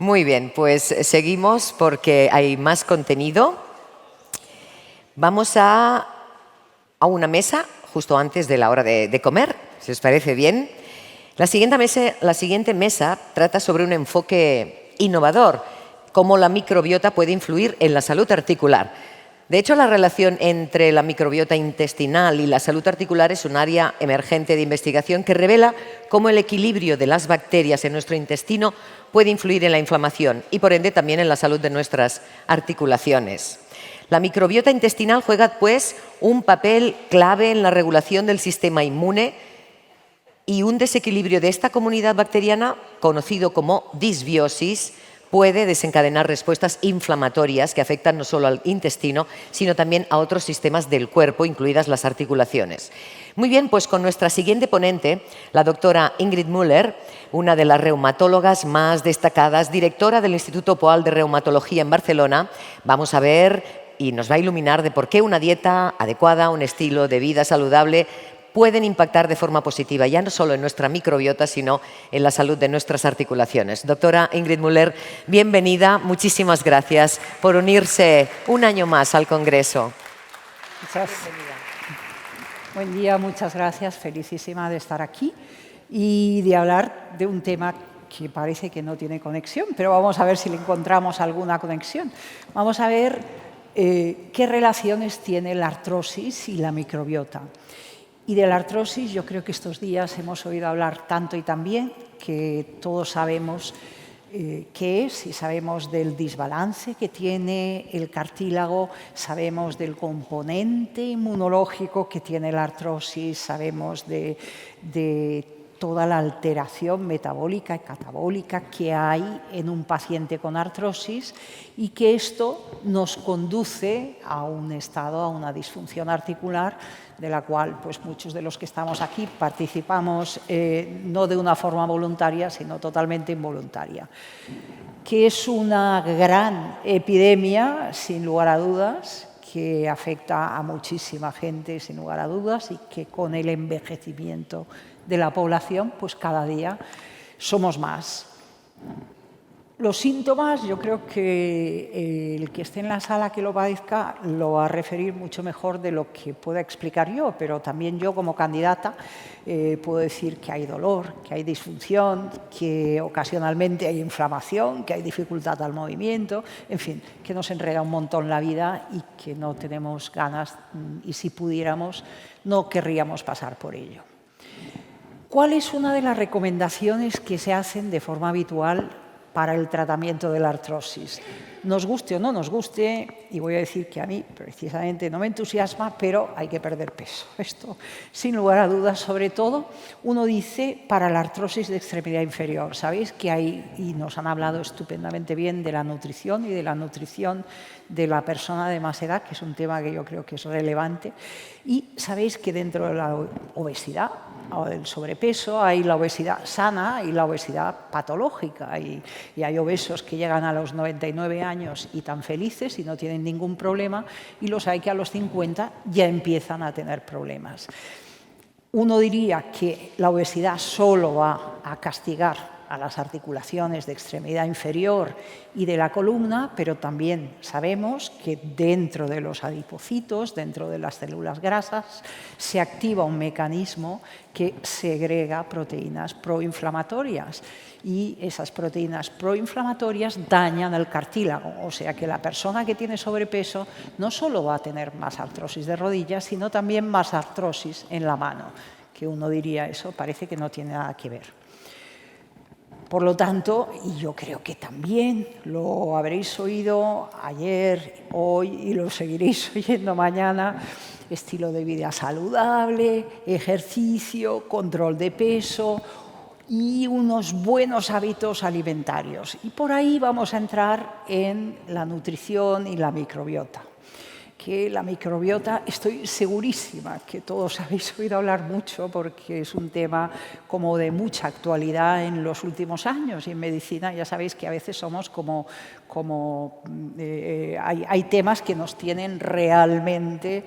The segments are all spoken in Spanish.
Muy bien, pues seguimos porque hay más contenido. Vamos a una mesa justo antes de la hora de comer, si os parece bien. La siguiente mesa trata sobre un enfoque innovador, cómo la microbiota puede influir en la salud articular. De hecho, la relación entre la microbiota intestinal y la salud articular es un área emergente de investigación que revela cómo el equilibrio de las bacterias en nuestro intestino puede influir en la inflamación y, por ende, también en la salud de nuestras articulaciones. La microbiota intestinal juega, pues, un papel clave en la regulación del sistema inmune y un desequilibrio de esta comunidad bacteriana, conocido como disbiosis, puede desencadenar respuestas inflamatorias que afectan no solo al intestino, sino también a otros sistemas del cuerpo, incluidas las articulaciones. Muy bien, pues con nuestra siguiente ponente, la doctora Ingrid Müller, una de las reumatólogas más destacadas, directora del Instituto Poal de Reumatología en Barcelona, vamos a ver y nos va a iluminar de por qué una dieta adecuada, un estilo de vida saludable, pueden impactar de forma positiva, ya no solo en nuestra microbiota, sino en la salud de nuestras articulaciones. Doctora Ingrid Müller, bienvenida. Muchísimas gracias por unirse un año más al Congreso. Buen día, muchas gracias. Felicísima de estar aquí y de hablar de un tema que parece que no tiene conexión, pero vamos a ver si le encontramos alguna conexión. Vamos a ver qué relaciones tiene la artrosis y la microbiota. Y de la artrosis yo creo que estos días hemos oído hablar tanto y tan bien que todos sabemos qué es y sabemos del desbalance que tiene el cartílago, sabemos del componente inmunológico que tiene la artrosis, sabemos de toda la alteración metabólica y catabólica que hay en un paciente con artrosis y que esto nos conduce a un estado, a una disfunción articular de la cual pues, muchos de los que estamos aquí participamos no de una forma voluntaria, sino totalmente involuntaria. Que es una gran epidemia, sin lugar a dudas, que afecta a muchísima gente, sin lugar a dudas, y que con el envejecimiento de la población, pues cada día somos más. Los síntomas, yo creo que el que esté en la sala que lo padezca lo va a referir mucho mejor de lo que pueda explicar yo, pero también yo como candidata puedo decir que hay dolor, que hay disfunción, que ocasionalmente hay inflamación, que hay dificultad al movimiento, en fin, que nos enreda un montón la vida y que no tenemos ganas y si pudiéramos no querríamos pasar por ello. ¿Cuál es una de las recomendaciones que se hacen de forma habitual para el tratamiento de la artrosis? Nos guste o no nos guste, y voy a decir que a mí precisamente no me entusiasma, pero hay que perder peso. Esto, sin lugar a dudas, sobre todo, uno dice para la artrosis de extremidad inferior. Sabéis que hay, y nos han hablado estupendamente bien de la nutrición y de la nutrición de la persona de más edad, que es un tema que yo creo que es relevante, y sabéis que dentro de la obesidad o del sobrepeso hay la obesidad sana y la obesidad patológica, y hay obesos que llegan a los 99 años y tan felices y no tienen ningún problema, y los hay que a los 50 ya empiezan a tener problemas. Uno diría que la obesidad solo va a castigar a las articulaciones de extremidad inferior y de la columna, pero también sabemos que dentro de los adipocitos, dentro de las células grasas, se activa un mecanismo que segrega proteínas proinflamatorias y esas proteínas proinflamatorias dañan el cartílago, o sea que la persona que tiene sobrepeso no solo va a tener más artrosis de rodillas, sino también más artrosis en la mano, que uno diría eso parece que no tiene nada que ver. Por lo tanto, y yo creo que también lo habréis oído ayer, hoy y lo seguiréis oyendo mañana, estilo de vida saludable, ejercicio, control de peso y unos buenos hábitos alimentarios. Y por ahí vamos a entrar en la nutrición y la microbiota, que la microbiota, estoy segurísima que todos habéis oído hablar mucho porque es un tema como de mucha actualidad en los últimos años, y en medicina ya sabéis que a veces somos hay temas que nos tienen realmente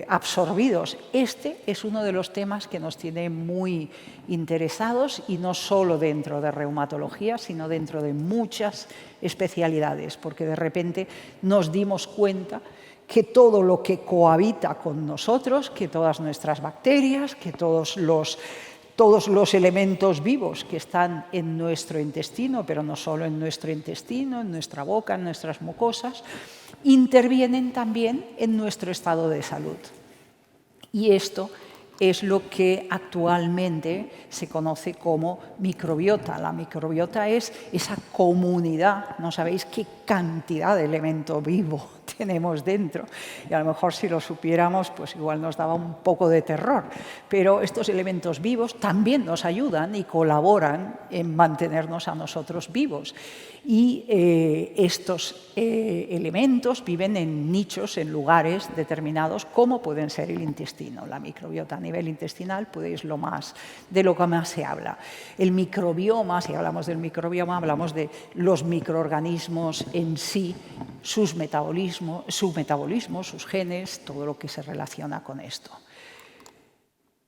absorbidos. Este es uno de los temas que nos tiene muy interesados, y no solo dentro de reumatología, sino dentro de muchas especialidades, porque de repente nos dimos cuenta que todo lo que cohabita con nosotros, que todas nuestras bacterias, que todos los elementos vivos que están en nuestro intestino, pero no solo en nuestro intestino, en nuestra boca, en nuestras mucosas, intervienen también en nuestro estado de salud. Y esto es lo que actualmente se conoce como microbiota. La microbiota es esa comunidad, no sabéis qué cantidad de elemento vivo tenemos dentro, y a lo mejor si lo supiéramos pues igual nos daba un poco de terror, pero estos elementos vivos también nos ayudan y colaboran en mantenernos a nosotros vivos, y estos elementos viven en nichos, en lugares determinados, como pueden ser el intestino. La microbiota a nivel intestinal pues, es de lo que más se habla. El microbioma, si hablamos del microbioma, hablamos de los microorganismos en sí, su metabolismo, sus genes, todo lo que se relaciona con esto.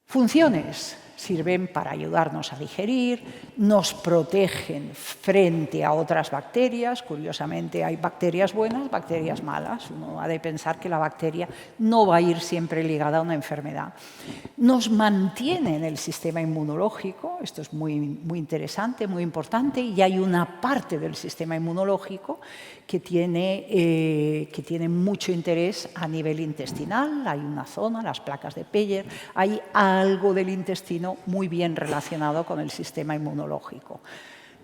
Funciones: sirven para ayudarnos a digerir, nos protegen frente a otras bacterias. Curiosamente, hay bacterias buenas, bacterias malas. Uno ha de pensar que la bacteria no va a ir siempre ligada a una enfermedad. Nos mantiene en el sistema inmunológico, esto es muy interesante, muy importante, y hay una parte del sistema inmunológico que tiene mucho interés a nivel intestinal. Hay una zona, las placas de Peyer, hay algo del intestino muy bien relacionado con el sistema inmunológico.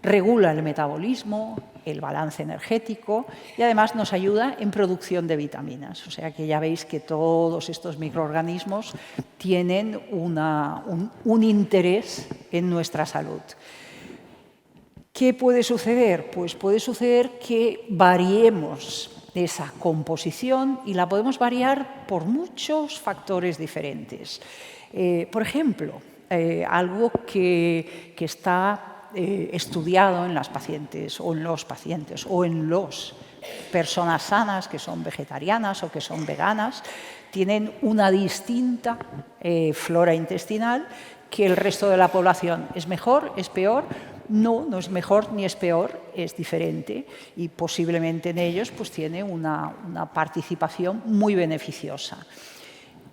Regula el metabolismo, el balance energético, y además nos ayuda en producción de vitaminas. O sea que ya veis que todos estos microorganismos tienen un interés en nuestra salud. ¿Qué puede suceder? Pues puede suceder que variemos esa composición, y la podemos variar por muchos factores diferentes. Por ejemplo, algo que está estudiado en las pacientes o en los pacientes o en las personas sanas que son vegetarianas o que son veganas, tienen una distinta flora intestinal que el resto de la población. ¿Es mejor? ¿Es peor? No, no es mejor ni es peor, es diferente, y posiblemente en ellos pues, tiene una participación muy beneficiosa.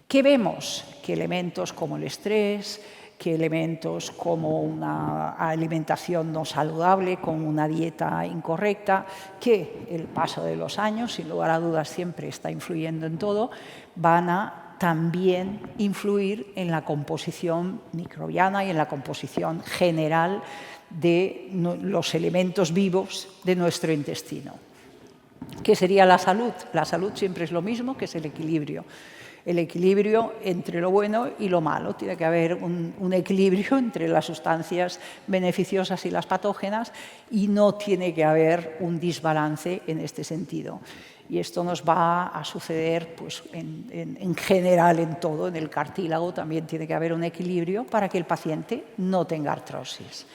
¿Qué vemos? Que elementos como el estrés, que elementos como una alimentación no saludable, con una dieta incorrecta, que el paso de los años, sin lugar a dudas, siempre está influyendo en todo, van a también influir en la composición microbiana y en la composición general de los elementos vivos de nuestro intestino. ¿Qué sería la salud? La salud siempre es lo mismo, que es el equilibrio. El equilibrio entre lo bueno y lo malo. Tiene que haber un equilibrio entre las sustancias beneficiosas y las patógenas, y no tiene que haber un desbalance en este sentido. Y esto nos va a suceder pues, en general en todo. En el cartílago también tiene que haber un equilibrio para que el paciente no tenga artrosis.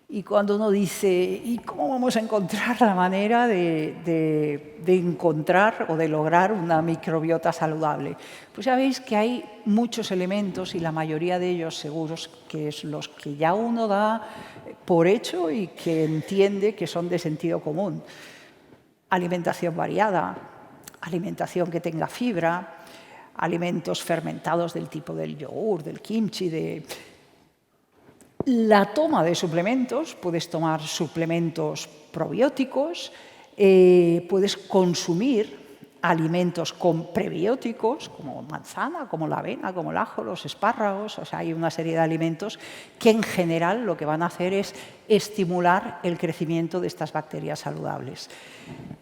Y cuando uno dice, ¿y cómo vamos a encontrar la manera de encontrar o de lograr una microbiota saludable? Pues ya veis que hay muchos elementos, y la mayoría de ellos seguros que es los que ya uno da por hecho y que entiende que son de sentido común. Alimentación variada, alimentación que tenga fibra, alimentos fermentados del tipo del yogur, del kimchi, la toma de suplementos. Puedes tomar suplementos probióticos, puedes consumir alimentos con prebióticos, como manzana, como la avena, como el ajo, los espárragos. O sea, hay una serie de alimentos que en general lo que van a hacer es estimular el crecimiento de estas bacterias saludables.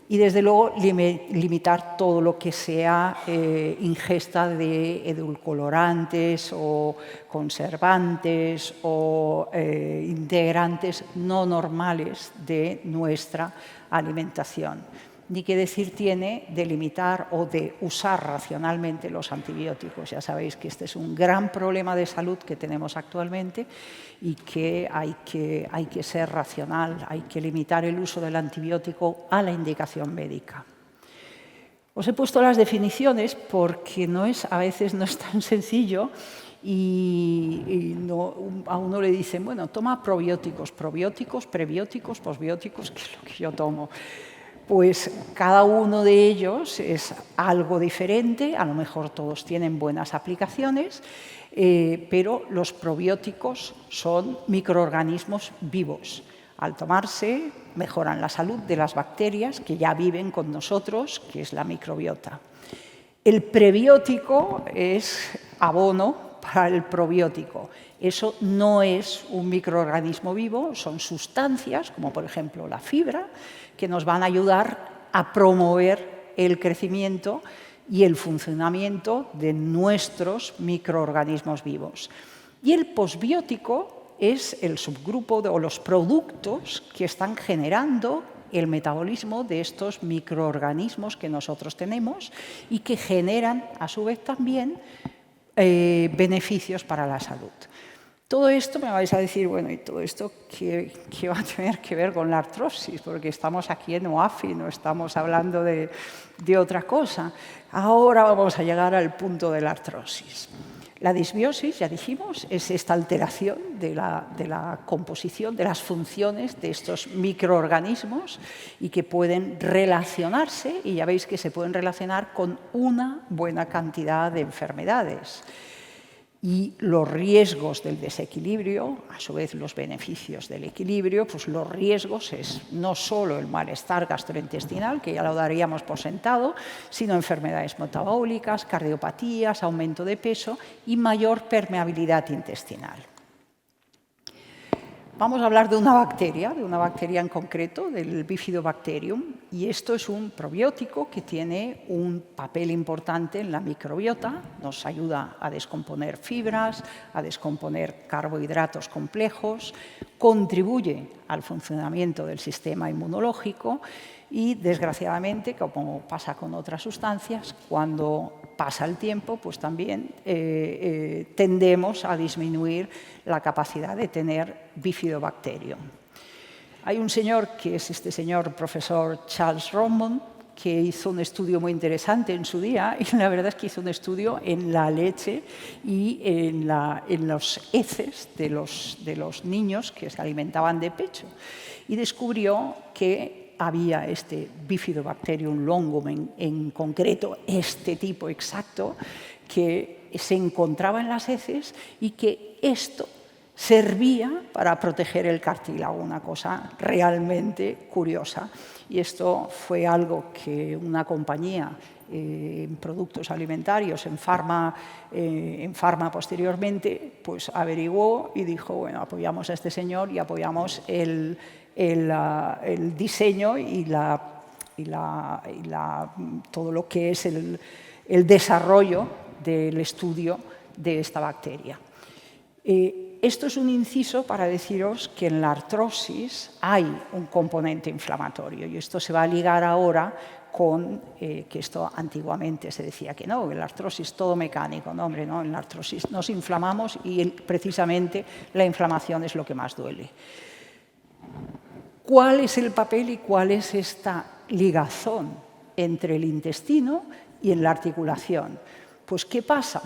Y desde luego limitar todo lo que sea ingesta de edulcorantes o conservantes o integrantes no normales de nuestra alimentación. ni qué decir tiene de limitar o de usar racionalmente los antibióticos. Ya sabéis que este es un gran problema de salud que tenemos actualmente y que hay que ser racional, hay que limitar el uso del antibiótico a la indicación médica. Os he puesto las definiciones porque a veces no es tan sencillo y a uno le dicen, bueno, toma probióticos, prebióticos, posbióticos, que es lo que yo tomo. Pues cada uno de ellos es algo diferente, a lo mejor todos tienen buenas aplicaciones, pero los probióticos son microorganismos vivos. Al tomarse, mejoran la salud de las bacterias que ya viven con nosotros, que es la microbiota. El prebiótico es abono para el probiótico. Eso no es un microorganismo vivo, son sustancias, como por ejemplo la fibra, que nos van a ayudar a promover el crecimiento y el funcionamiento de nuestros microorganismos vivos. Y el posbiótico es el subgrupo o los productos que están generando el metabolismo de estos microorganismos que nosotros tenemos y que generan, a su vez, también beneficios para la salud. Todo esto me vais a decir, bueno, ¿y todo esto qué va a tener que ver con la artrosis? Porque estamos aquí en OAFI, no estamos hablando de otra cosa. Ahora vamos a llegar al punto de la artrosis. La disbiosis, ya dijimos, es esta alteración de la composición, de las funciones de estos microorganismos y que pueden relacionarse, y ya veis que se pueden relacionar con una buena cantidad de enfermedades. Y los riesgos del desequilibrio, a su vez los beneficios del equilibrio, pues los riesgos es no solo el malestar gastrointestinal, que ya lo daríamos por sentado, sino enfermedades metabólicas, cardiopatías, aumento de peso y mayor permeabilidad intestinal. Vamos a hablar de una bacteria en concreto, del Bifidobacterium, y esto es un probiótico que tiene un papel importante en la microbiota, nos ayuda a descomponer fibras, a descomponer carbohidratos complejos, contribuye al funcionamiento del sistema inmunológico y, desgraciadamente, como pasa con otras sustancias, cuando pasa el tiempo, pues también tendemos a disminuir la capacidad de tener Bifidobacterium. Hay un señor, que es este señor profesor Charles Rothman, que hizo un estudio muy interesante en su día, y la verdad es que hizo un estudio en la leche y en los heces de los niños que se alimentaban de pecho, y descubrió que había este Bifidobacterium longum en concreto, este tipo exacto, que se encontraba en las heces y que esto servía para proteger el cartílago, una cosa realmente curiosa. Y esto fue algo que una compañía en productos alimentarios, en Pharma posteriormente, pues averiguó y dijo, bueno, apoyamos a este señor y apoyamos el diseño y todo lo que es el desarrollo del estudio de esta bacteria. Esto es un inciso para deciros que en la artrosis hay un componente inflamatorio y esto se va a ligar ahora con que esto antiguamente se decía que no, en la artrosis todo mecánico. No, hombre, no, en la artrosis nos inflamamos y precisamente la inflamación es lo que más duele. ¿Cuál es el papel y cuál es esta ligazón entre el intestino y en la articulación? Pues, ¿qué pasa?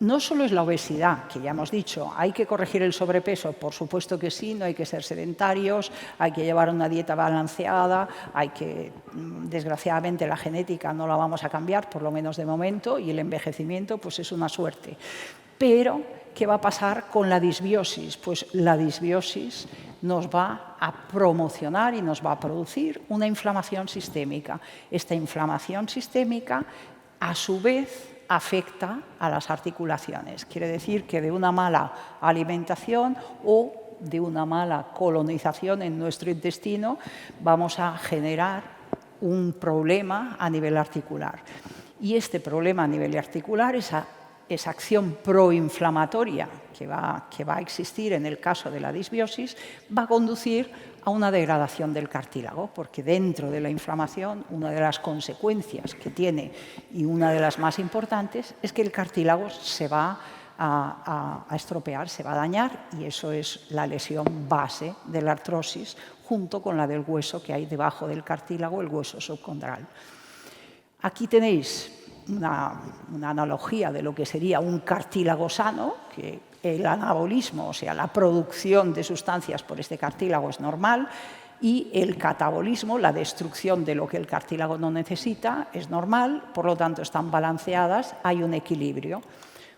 No solo es la obesidad, que ya hemos dicho, hay que corregir el sobrepeso, por supuesto que sí, no hay que ser sedentarios, hay que llevar una dieta balanceada, desgraciadamente la genética no la vamos a cambiar, por lo menos de momento, y el envejecimiento pues es una suerte. Pero, ¿qué va a pasar con la disbiosis? Pues la disbiosis nos va a promocionar y nos va a producir una inflamación sistémica. Esta inflamación sistémica, a su vez, afecta a las articulaciones. Quiere decir que de una mala alimentación o de una mala colonización en nuestro intestino vamos a generar un problema a nivel articular. Y este problema a nivel articular, esa acción proinflamatoria que va a existir en el caso de la disbiosis, va a conducir a una degradación del cartílago, porque dentro de la inflamación una de las consecuencias que tiene, y una de las más importantes, es que el cartílago se va a estropear, se va a dañar, y eso es la lesión base de la artrosis, junto con la del hueso que hay debajo del cartílago, el hueso subcondral. Aquí tenéis una analogía de lo que sería un cartílago sano, que el anabolismo, o sea, la producción de sustancias por este cartílago es normal, y el catabolismo, la destrucción de lo que el cartílago no necesita, es normal, por lo tanto están balanceadas, hay un equilibrio.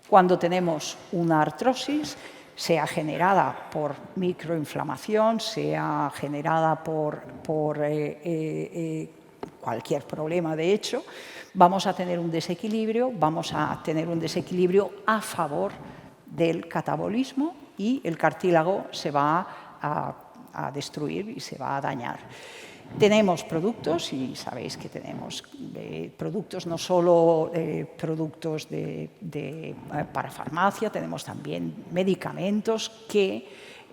Cuando tenemos una artrosis, sea generada por microinflamación, sea generada por cualquier problema, de hecho, vamos a tener un desequilibrio a favor del catabolismo, y el cartílago se va a destruir y se va a dañar. Tenemos productos, y sabéis que tenemos productos, no solo productos para farmacia, tenemos también medicamentos que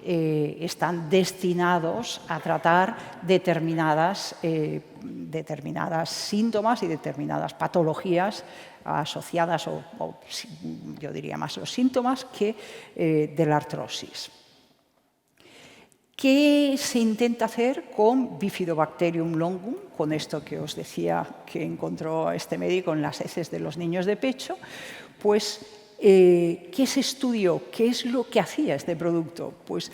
están destinados a tratar determinadas síntomas y determinadas patologías asociadas, o yo diría más los síntomas, que de la artrosis. ¿Qué se intenta hacer con Bifidobacterium longum? Con esto que os decía que encontró este médico en las heces de los niños de pecho. Pues, ¿qué se estudió? ¿Qué es lo que hacía este producto? Pues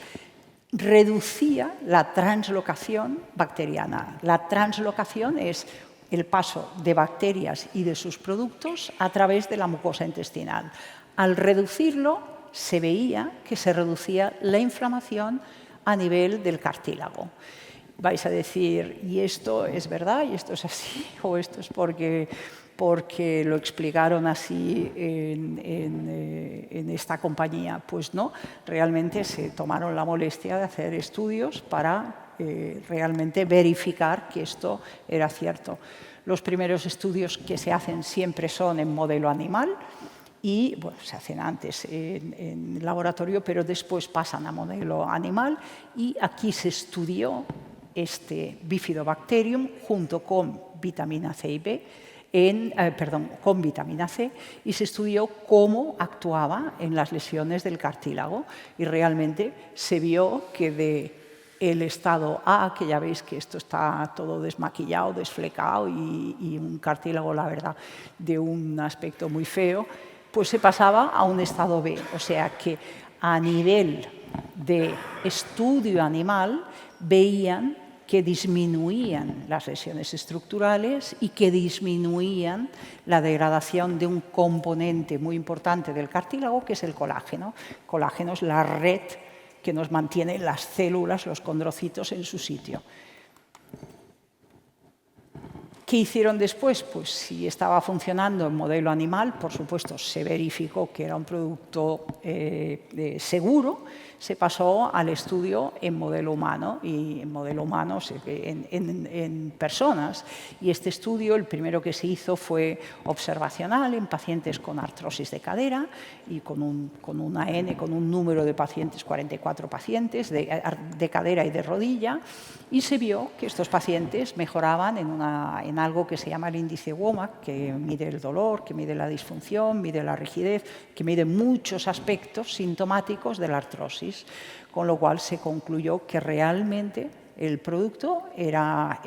reducía la translocación bacteriana. La translocación es el paso de bacterias y de sus productos a través de la mucosa intestinal. Al reducirlo, se veía que se reducía la inflamación a nivel del cartílago. Vais a decir, ¿y esto es verdad? ¿Y esto es así? ¿O esto es porque lo explicaron así en esta compañía? Pues no, realmente se tomaron la molestia de hacer estudios para realmente verificar que esto era cierto. Los primeros estudios que se hacen siempre son en modelo animal, y bueno, se hacen antes en laboratorio, pero después pasan a modelo animal, y aquí se estudió este Bifidobacterium junto con vitamina C y B, con vitamina C, y se estudió cómo actuaba en las lesiones del cartílago, y realmente se vio que del estado A, que ya veis que esto está todo desmaquillado, desflecado, y un cartílago, la verdad, de un aspecto muy feo, pues se pasaba a un estado B. O sea que a nivel de estudio animal veían que disminuían las lesiones estructurales y que disminuían la degradación de un componente muy importante del cartílago, que es el colágeno. El colágeno es la red que nos mantiene las células, los condrocitos, en su sitio. ¿Qué hicieron después? Pues si estaba funcionando en modelo animal, por supuesto, se verificó que era un producto seguro, se pasó al estudio en modelo humano, y en modelo humano en personas. Y este estudio, el primero que se hizo, fue observacional en pacientes con artrosis de cadera, y con un número de pacientes, 44 pacientes de cadera y de rodilla, y se vio que estos pacientes mejoraban en algo que se llama el índice WOMAC, que mide el dolor, que mide la disfunción, mide la rigidez, que mide muchos aspectos sintomáticos de la artrosis, con lo cual se concluyó que realmente el producto era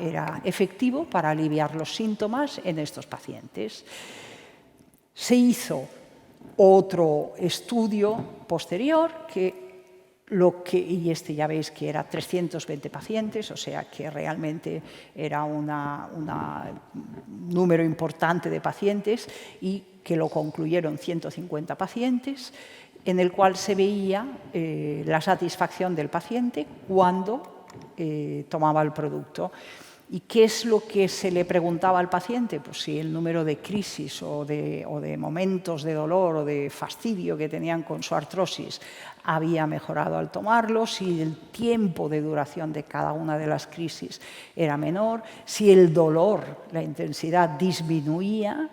efectivo para aliviar los síntomas en estos pacientes. Se hizo otro estudio posterior y este ya veis que era 320 pacientes, o sea que realmente era un número importante de pacientes, y que lo concluyeron 150 pacientes, en el cual se veía la satisfacción del paciente cuando tomaba el producto. ¿Y qué es lo que se le preguntaba al paciente? Pues si el número de crisis o de momentos de dolor o de fastidio que tenían con su artrosis había mejorado al tomarlo, si el tiempo de duración de cada una de las crisis era menor, si el dolor, la intensidad disminuía,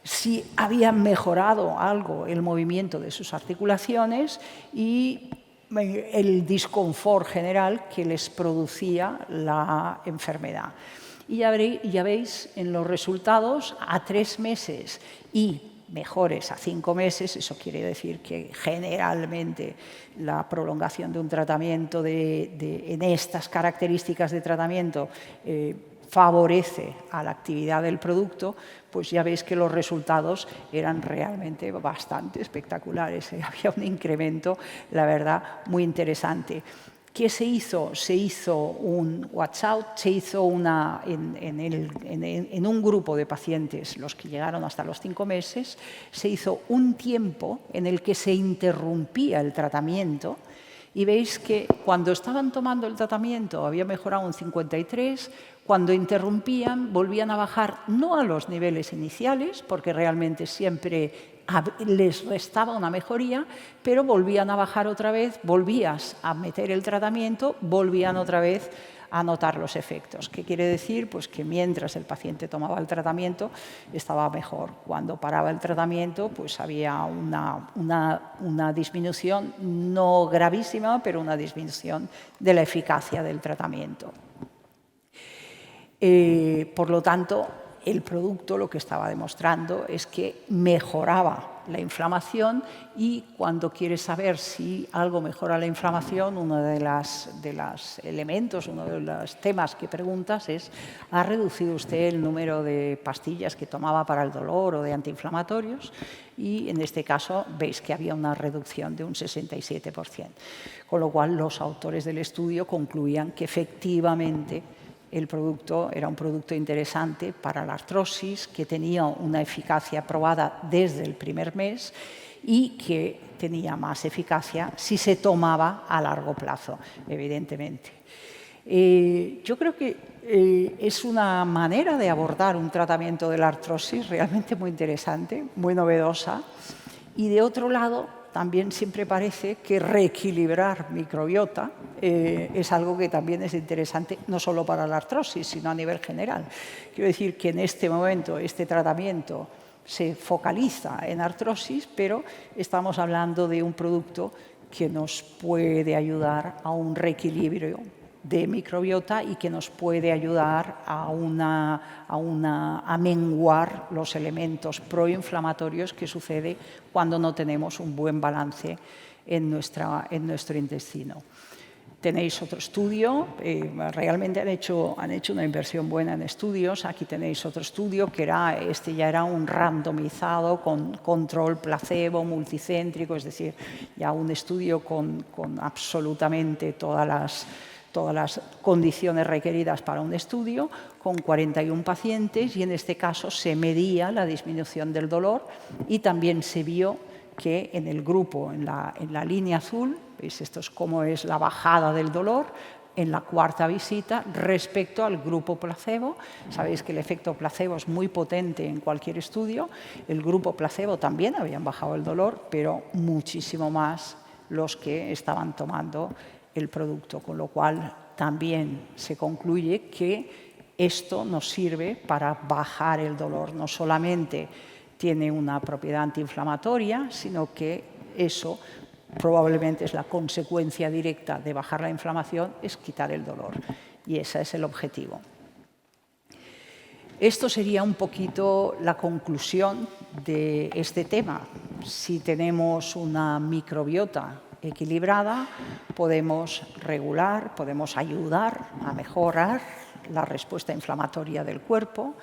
si había mejorado algo el movimiento de sus articulaciones, y el disconfort general que les producía la enfermedad. Y ya veis en los resultados a 3 meses y mejores a 5 meses, eso quiere decir que generalmente la prolongación de un tratamiento en estas características de tratamiento favorece a la actividad del producto, pues ya veis que los resultados eran realmente bastante espectaculares. Había un incremento, la verdad, muy interesante. ¿Qué se hizo? Se hizo un watch-out, se hizo en un grupo de pacientes, los que llegaron hasta los 5 meses, se hizo un tiempo en el que se interrumpía el tratamiento y veis que cuando estaban tomando el tratamiento había mejorado un 53%, cuando interrumpían volvían a bajar no a los niveles iniciales, porque realmente siempre les restaba una mejoría, pero volvían a bajar otra vez, volvías a meter el tratamiento, volvían otra vez a notar los efectos. ¿Qué quiere decir? Pues que mientras el paciente tomaba el tratamiento estaba mejor. Cuando paraba el tratamiento pues había una disminución, no gravísima, pero una disminución de la eficacia del tratamiento. Por lo tanto, el producto lo que estaba demostrando es que mejoraba la inflamación y cuando quieres saber si algo mejora la inflamación, uno de los elementos, uno de los temas que preguntas es ¿ha reducido usted el número de pastillas que tomaba para el dolor o de antiinflamatorios? Y en este caso veis que había una reducción de un 67%. Con lo cual los autores del estudio concluían que efectivamente el producto era un producto interesante para la artrosis, que tenía una eficacia probada desde el primer mes y que tenía más eficacia si se tomaba a largo plazo, evidentemente. Yo creo que es una manera de abordar un tratamiento de la artrosis realmente muy interesante, muy novedosa. Y de otro lado, también siempre parece que reequilibrar microbiota es algo que también es interesante, no solo para la artrosis, sino a nivel general. Quiero decir que en este momento este tratamiento se focaliza en artrosis, pero estamos hablando de un producto que nos puede ayudar a un reequilibrio de microbiota y que nos puede ayudar a menguar los elementos proinflamatorios que sucede cuando no tenemos un buen balance en nuestro intestino. Tenéis otro estudio, realmente han hecho una inversión buena en estudios. Aquí tenéis otro estudio que ya era un randomizado con control placebo multicéntrico, es decir, ya un estudio con absolutamente todas las condiciones requeridas para un estudio, con 41 pacientes, y en este caso se medía la disminución del dolor y también se vio que en el grupo, en la línea azul, ¿veis? Esto es cómo es la bajada del dolor en la cuarta visita respecto al grupo placebo. Sabéis que el efecto placebo es muy potente en cualquier estudio. El grupo placebo también habían bajado el dolor, pero muchísimo más los que estaban tomando el producto, con lo cual también se concluye que esto nos sirve para bajar el dolor. No solamente tiene una propiedad antiinflamatoria, sino que eso probablemente es la consecuencia directa de bajar la inflamación, es quitar el dolor. Y ese es el objetivo. Esto sería un poquito la conclusión de este tema. Si tenemos una microbiota equilibrada, podemos regular, podemos ayudar a mejorar la respuesta inflamatoria del cuerpo.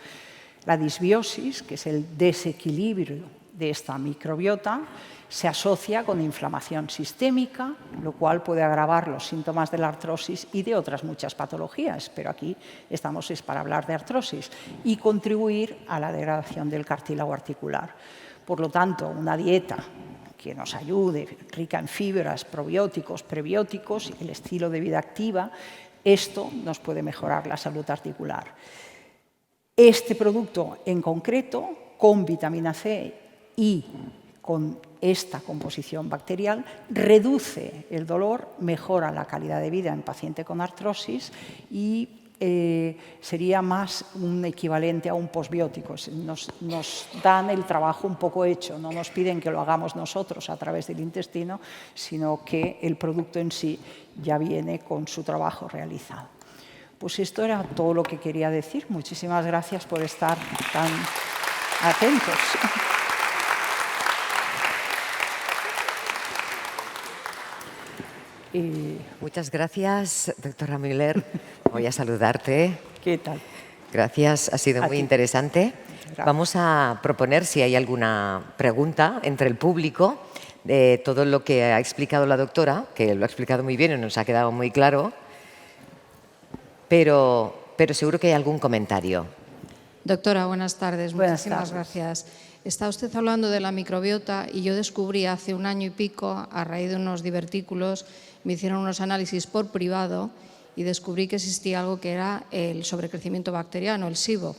La disbiosis, que es el desequilibrio de esta microbiota, se asocia con inflamación sistémica, lo cual puede agravar los síntomas de la artrosis y de otras muchas patologías, pero aquí estamos para hablar de artrosis, y contribuir a la degradación del cartílago articular. Por lo tanto, una dieta que nos ayude, rica en fibras, probióticos, prebióticos, el estilo de vida activa, esto nos puede mejorar la salud articular. Este producto en concreto, con vitamina C y con esta composición bacterial, reduce el dolor, mejora la calidad de vida en paciente con artrosis y sería más un equivalente a un posbiótico. Nos dan el trabajo un poco hecho, no nos piden que lo hagamos nosotros a través del intestino, sino que el producto en sí ya viene con su trabajo realizado. Pues esto era todo lo que quería decir. Muchísimas gracias por estar tan atentos. Muchas gracias, doctora Müller. Voy a saludarte. ¿Qué tal? Gracias, ha sido muy interesante. Gracias. Vamos a proponer si hay alguna pregunta entre el público de todo lo que ha explicado la doctora, que lo ha explicado muy bien y nos ha quedado muy claro, pero seguro que hay algún comentario. Doctora, buenas tardes. Buenas Muchísimas tardes. gracias. Está usted hablando de la microbiota y yo descubrí hace 1 año y pico, a raíz de unos divertículos, me hicieron unos análisis por privado y descubrí que existía algo que era el sobrecrecimiento bacteriano, el SIBO.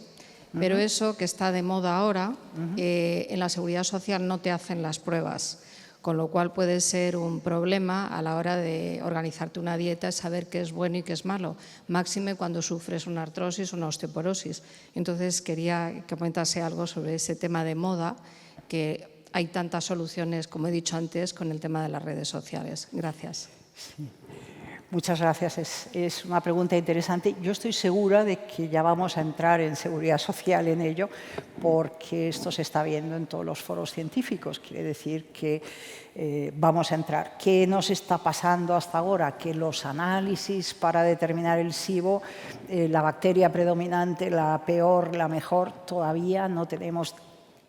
Pero eso que está de moda ahora, en la Seguridad Social no te hacen las pruebas, con lo cual puede ser un problema a la hora de organizarte una dieta, saber qué es bueno y qué es malo, máxime cuando sufres una artrosis o una osteoporosis. Entonces quería que comentase algo sobre ese tema de moda, que hay tantas soluciones, como he dicho antes, con el tema de las redes sociales. Gracias. Sí. Muchas gracias. Es una pregunta interesante. Yo estoy segura de que ya vamos a entrar en seguridad social en ello, porque esto se está viendo en todos los foros científicos. Quiere decir que vamos a entrar. ¿Qué nos está pasando hasta ahora? Que los análisis para determinar el SIBO, la bacteria predominante, la peor, la mejor, todavía no tenemos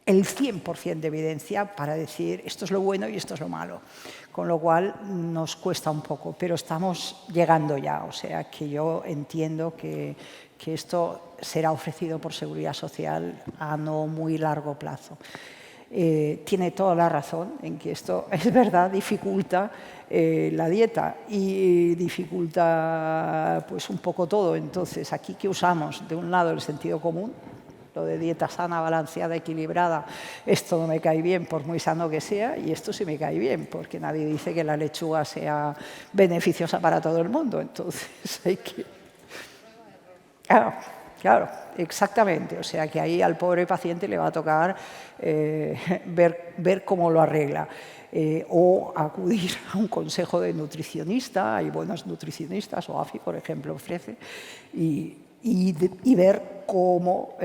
el 100% de evidencia para decir esto es lo bueno y esto es lo malo, con lo cual nos cuesta un poco, pero estamos llegando ya, o sea que yo entiendo que esto será ofrecido por Seguridad Social a no muy largo plazo. Tiene toda la razón en que esto, es verdad, dificulta la dieta y dificulta pues un poco todo. Entonces, aquí ¿qué usamos? De un lado el sentido común, lo de dieta sana, balanceada, equilibrada, esto no me cae bien por muy sano que sea, y esto sí me cae bien, porque nadie dice que la lechuga sea beneficiosa para todo el mundo. Entonces hay que... Claro, exactamente. O sea que ahí al pobre paciente le va a tocar ver cómo lo arregla. O acudir a un consejo de nutricionista, hay buenos nutricionistas, o AFI, por ejemplo, ofrece, y ver cómo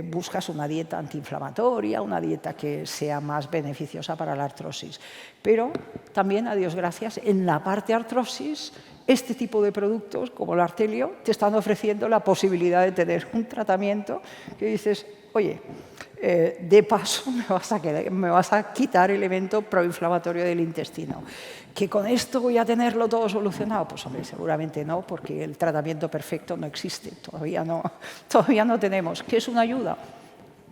buscas una dieta antiinflamatoria, una dieta que sea más beneficiosa para la artrosis. Pero también, a Dios gracias, en la parte artrosis, este tipo de productos, como el Artelio, te están ofreciendo la posibilidad de tener un tratamiento que dices, oye, de paso me vas a quitar el elemento proinflamatorio del intestino. ¿Que con esto voy a tenerlo todo solucionado? Pues hombre, seguramente no, porque el tratamiento perfecto no existe, todavía no tenemos. ¿Qué es una ayuda?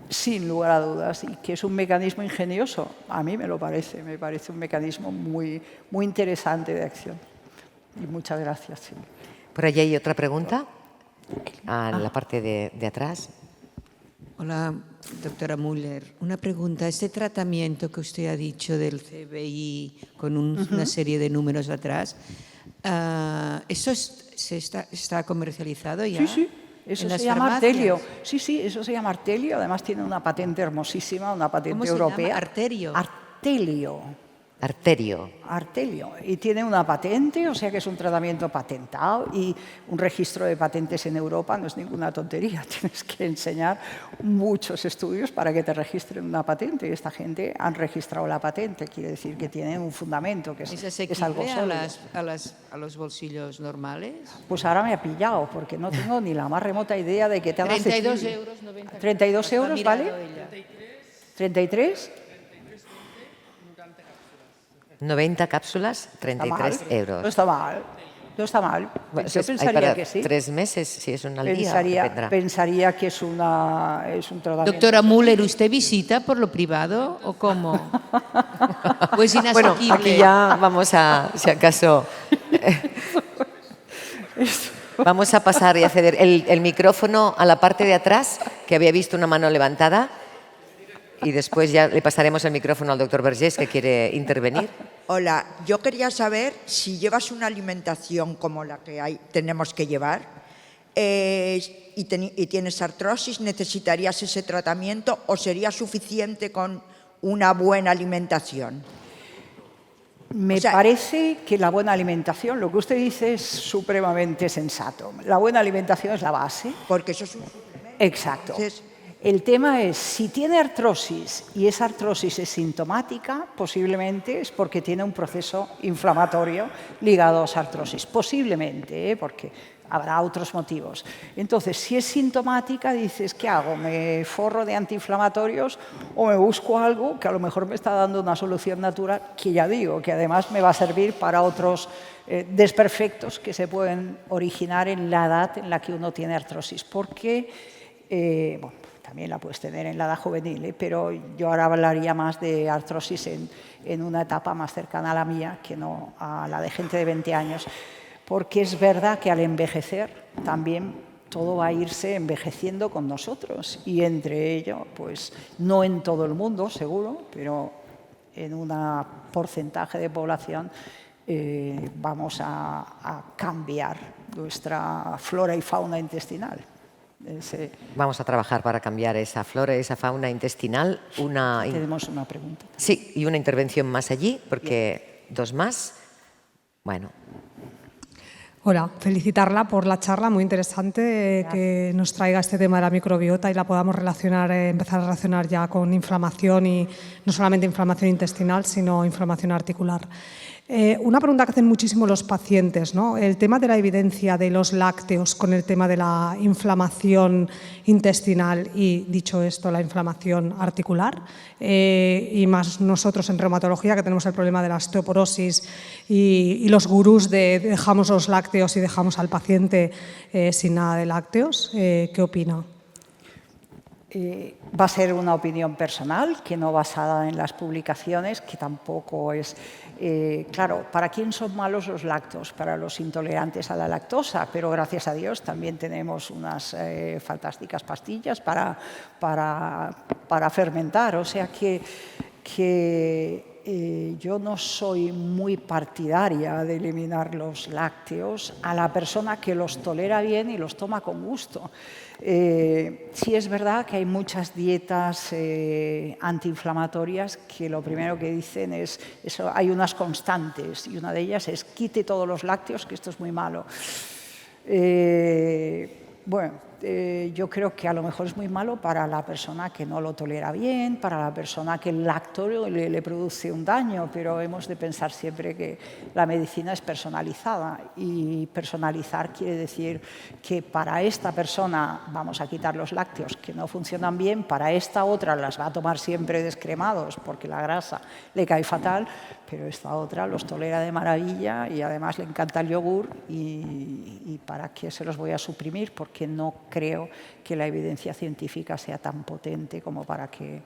Sin lugar a dudas, y que es un mecanismo ingenioso, a mí me parece un mecanismo muy, muy interesante de acción. Y muchas gracias. Sí. Por allí hay otra pregunta, a la parte de atrás. Hola, doctora Müller. Una pregunta. Este tratamiento que usted ha dicho del CBI con una serie de números atrás, ¿eso está comercializado ya? Sí, sí. Eso se llama Artelio. Sí, sí, eso se llama Artelio. Además tiene una patente hermosísima, una patente europea. ¿Cómo se llama? Arterio. Artelio. Artelio. Y tiene una patente, o sea que es un tratamiento patentado, y un registro de patentes en Europa no es ninguna tontería. Tienes que enseñar muchos estudios para que te registren una patente. Y esta gente han registrado la patente, quiere decir que tienen un fundamento, que es algo sólido. ¿A los bolsillos normales? Pues ahora me ha pillado, porque no tengo ni la más remota idea de que te hagas 32 euros, 90. 32 euros, ¿vale? 33. 90 cápsulas, 33 euros. No está mal. No está mal. Bueno, yo hay pensaría para que sí. 3 meses, si es un al día. Pensaría que es un tratamiento. Doctora Müller, ¿usted visita por lo privado o cómo? Pues Bueno, aquí ya vamos a, si acaso, vamos a pasar y a ceder el micrófono a la parte de atrás, que había visto una mano levantada. Y después ya le pasaremos el micrófono al doctor Vergés, que quiere intervenir. Hola, yo quería saber si llevas una alimentación como la que tenemos que llevar, y tienes artrosis, ¿necesitarías ese tratamiento o sería suficiente con una buena alimentación? Me parece que la buena alimentación, lo que usted dice es supremamente sensato. La buena alimentación es la base. Porque eso es un suplemento. Exacto. Entonces, el tema es, si tiene artrosis y esa artrosis es sintomática, posiblemente es porque tiene un proceso inflamatorio ligado a esa artrosis. Posiblemente, porque habrá otros motivos. Entonces, si es sintomática, dices, ¿qué hago? ¿Me forro de antiinflamatorios o me busco algo que a lo mejor me está dando una solución natural, que ya digo, que además me va a servir para otros desperfectos que se pueden originar en la edad en la que uno tiene artrosis? Porque, bueno, también la puedes tener en la edad juvenil, pero yo ahora hablaría más de artrosis en una etapa más cercana a la mía que no a la de gente de 20 años. Porque es verdad que al envejecer también todo va a irse envejeciendo con nosotros y entre ello, pues no en todo el mundo seguro, pero en un porcentaje de población vamos a cambiar nuestra flora y fauna intestinal. Vamos a trabajar para cambiar esa flora y esa fauna intestinal. Tenemos una pregunta. Sí, y una intervención más allí, porque dos más. Bueno. Hola, felicitarla por la charla muy interesante, que nos traiga este tema de la microbiota y la podamos relacionar, empezar a relacionar ya con inflamación y no solamente inflamación intestinal, sino inflamación articular. Una pregunta que hacen muchísimo los pacientes, ¿no? El tema de la evidencia de los lácteos con el tema de la inflamación intestinal y, dicho esto, la inflamación articular, y más nosotros en reumatología que tenemos el problema de la osteoporosis y los gurús de dejamos los lácteos y dejamos al paciente sin nada de lácteos. ¿Qué opina? Va a ser una opinión personal, que no basada en las publicaciones, que tampoco es... claro, ¿para quién son malos los lácteos? Para los intolerantes a la lactosa, pero gracias a Dios también tenemos unas fantásticas pastillas para fermentar. O sea que yo no soy muy partidaria de eliminar los lácteos a la persona que los tolera bien y los toma con gusto. Sí es verdad que hay muchas dietas antiinflamatorias que lo primero que dicen es, hay unas constantes y una de ellas es quite todos los lácteos, que esto es muy malo. Yo creo que a lo mejor es muy malo para la persona que no lo tolera bien, para la persona que el lácteo le produce un daño, pero hemos de pensar siempre que la medicina es personalizada y personalizar quiere decir que para esta persona vamos a quitar los lácteos que no funcionan bien, para esta otra las va a tomar siempre descremados porque la grasa le cae fatal, pero esta otra los tolera de maravilla y además le encanta el yogur y ¿para qué se los voy a suprimir? Porque no creo que la evidencia científica sea tan potente como para que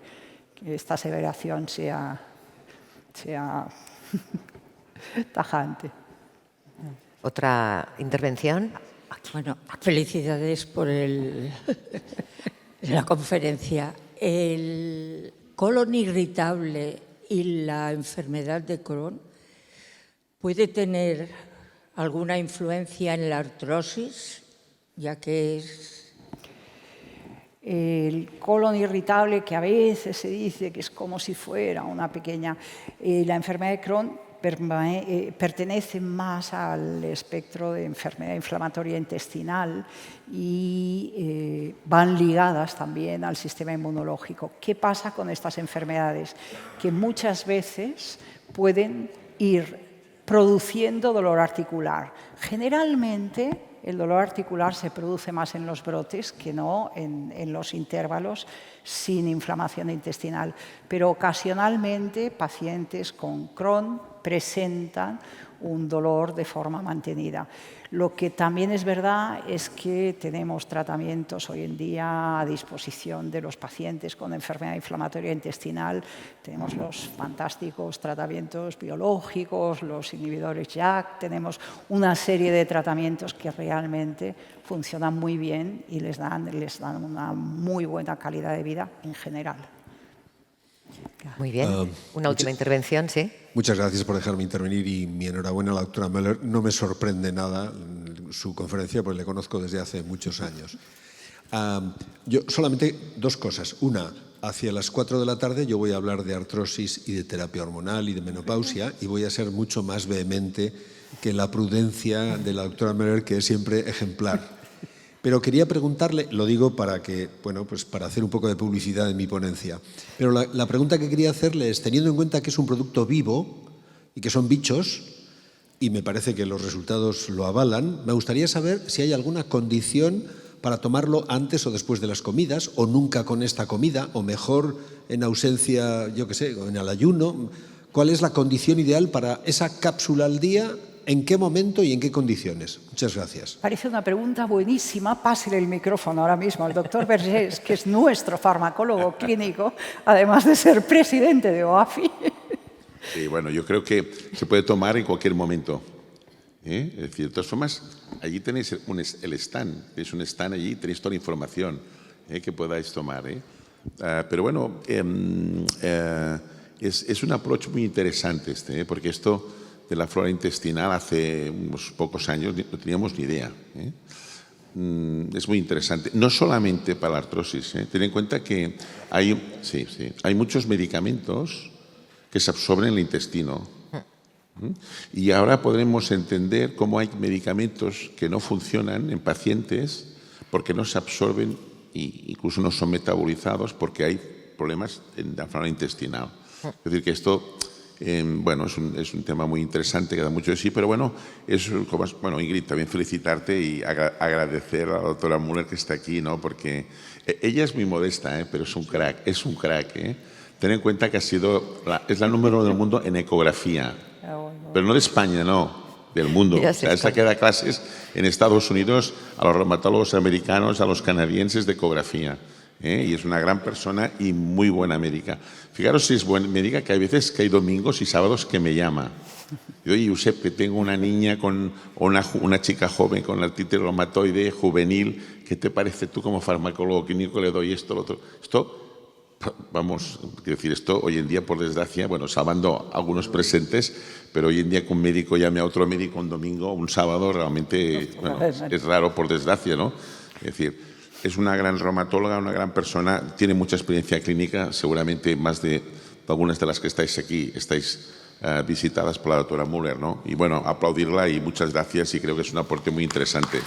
esta aseveración sea tajante. ¿Otra intervención? Bueno, felicidades por la conferencia. El colon irritable y la enfermedad de Crohn puede tener alguna influencia en la artrosis, ya que es... El colon irritable, que a veces se dice que es como si fuera una pequeña... la enfermedad de Crohn pertenece más al espectro de enfermedad inflamatoria intestinal y van ligadas también al sistema inmunológico. ¿Qué pasa con estas enfermedades? Que muchas veces pueden ir produciendo dolor articular. Generalmente el dolor articular se produce más en los brotes que no en los intervalos sin inflamación intestinal, pero ocasionalmente pacientes con Crohn presentan un dolor de forma mantenida. Lo que también es verdad es que tenemos tratamientos hoy en día a disposición de los pacientes con enfermedad inflamatoria intestinal. Tenemos los fantásticos tratamientos biológicos, los inhibidores JAK, tenemos una serie de tratamientos que realmente funcionan muy bien y les dan una muy buena calidad de vida en general. Muy bien. Una última intervención, ¿sí? Muchas gracias por dejarme intervenir y mi enhorabuena a la doctora Müller. No me sorprende nada su conferencia, porque le conozco desde hace muchos años. Yo solamente dos cosas. Una, hacia las 4 de la tarde yo voy a hablar de artrosis y de terapia hormonal y de menopausia, y voy a ser mucho más vehemente que la prudencia de la doctora Müller, que es siempre ejemplar. Pero quería preguntarle, lo digo para que, bueno, pues para hacer un poco de publicidad en mi ponencia, pero la pregunta que quería hacerle es, teniendo en cuenta que es un producto vivo y que son bichos, y me parece que los resultados lo avalan, me gustaría saber si hay alguna condición para tomarlo antes o después de las comidas, o nunca con esta comida, o mejor en ausencia, yo qué sé, en el ayuno. ¿Cuál es la condición ideal para esa cápsula al día? ¿En qué momento y en qué condiciones? Muchas gracias. Parece una pregunta buenísima. Pásele el micrófono ahora mismo al doctor Vergés, que es nuestro farmacólogo clínico, además de ser presidente de OAFI. Sí, bueno, yo creo que se puede tomar en cualquier momento. Es decir, de todas formas, allí tenéis el stand. Tenéis un stand allí, tenéis toda la información que podáis tomar. Pero bueno, es un approach muy interesante porque esto de la flora intestinal hace unos pocos años no teníamos ni idea. Es muy interesante, no solamente para la artrosis. Ten en cuenta que hay muchos medicamentos que se absorben en el intestino. Y ahora podremos entender cómo hay medicamentos que no funcionan en pacientes porque no se absorben e incluso no son metabolizados porque hay problemas en la flora intestinal. Es decir, que esto bueno, es un tema muy interesante que da mucho de sí, pero bueno, bueno, Ingrid, también felicitarte y agradecer a la doctora Müller que está aquí, ¿no? Porque ella es muy modesta, pero es un crack, Ten en cuenta que es la número 1 del mundo en ecografía, pero no de España, no, del mundo. O sea, es la que da clases en Estados Unidos a los reumatólogos americanos, a los canadienses de ecografía. Y es una gran persona y muy buena médica. Fijaros si es buena médica, que hay veces que hay domingos y sábados que me llama. Y oye, Josep, que tengo una niña una chica joven con artritis reumatoide juvenil, ¿qué te parece tú como farmacólogo clínico? Le doy esto, lo otro. Esto, vamos, quiero decir, esto hoy en día, por desgracia, bueno, salvando a algunos presentes, pero hoy en día que un médico llame a otro médico un domingo, un sábado, realmente bueno, es raro, por desgracia, ¿no? Es decir, es una gran reumatóloga, una gran persona, tiene mucha experiencia clínica, seguramente más de algunas de las que estáis aquí, estáis visitadas por la doctora Müller, ¿no? Y bueno, aplaudirla y muchas gracias, y creo que es un aporte muy interesante.